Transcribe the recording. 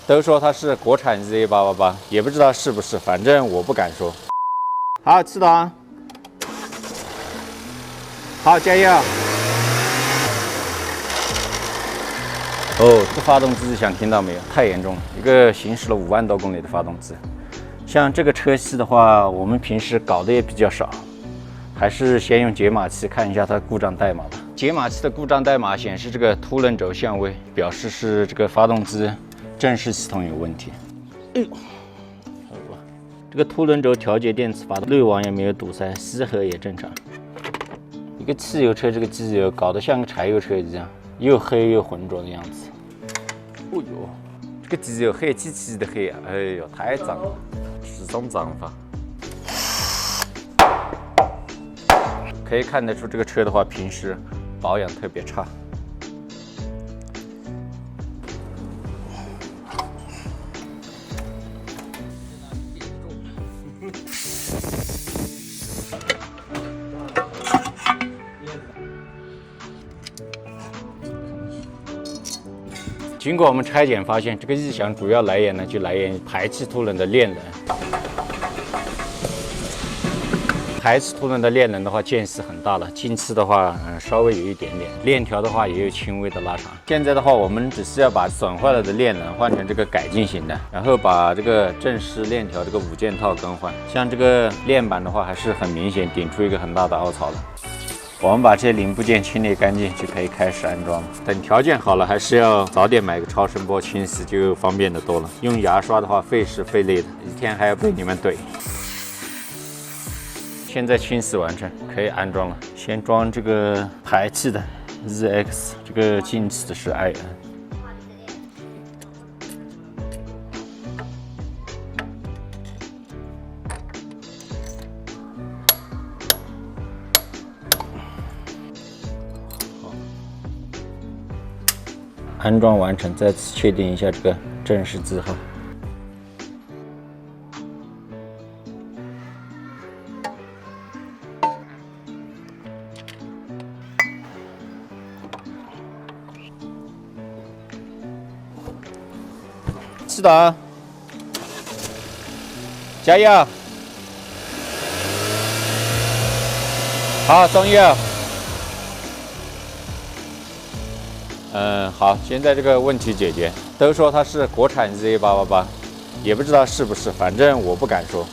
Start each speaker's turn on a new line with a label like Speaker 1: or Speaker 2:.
Speaker 1: 都说它是国产 ZA888，也不知道是不是，反正我不敢说。好，吃的啊！好，加油！哦，这发动机响听到没有？太严重了，一个行驶了5万多公里的发动机。像这个车系的话，我们平时搞的也比较少，还是先用解码器看一下它故障代码吧。解码器的故障代码显示这个凸轮轴相位，表示是这个发动机正时系统有问题。哎呦，这个凸轮轴调节电磁阀的滤网也没有堵塞，吸合也正常。一个汽油车，这个机油搞得像个柴油车一样，又黑又浑浊的样子。哦呦，这个机油黑漆漆的黑啊！哎呦，太脏了，是种脏法。可以看得出这个车的话，平时保养特别差。经过我们拆检发现，这个异响主要来源呢，就来源于排气凸轮的链轮。排气凸轮的链轮的话，间隙很大了，进气的话，稍微有一点点，链条的话也有轻微的拉长。现在的话，我们只是要把损坏了的链轮换成这个改进型的，然后把这个正时链条这个5件套更换。像这个链板的话，还是很明显顶出一个很大的凹槽的。我们把这些零部件清理干净，就可以开始安装了。等条件好了，还是要早点买个超声波清洗，就方便的多了。用牙刷的话，费时费力的，一天还要被你们怼。现在清洗完成，可以安装了。先装这个排气的 ZX， 这个进气的是 IN。安装完成，再次确定一下这个正时字号。是的，加油！好，中油。好，现在这个问题解决。都说它是国产 ZA888，也不知道是不是，反正我不敢说。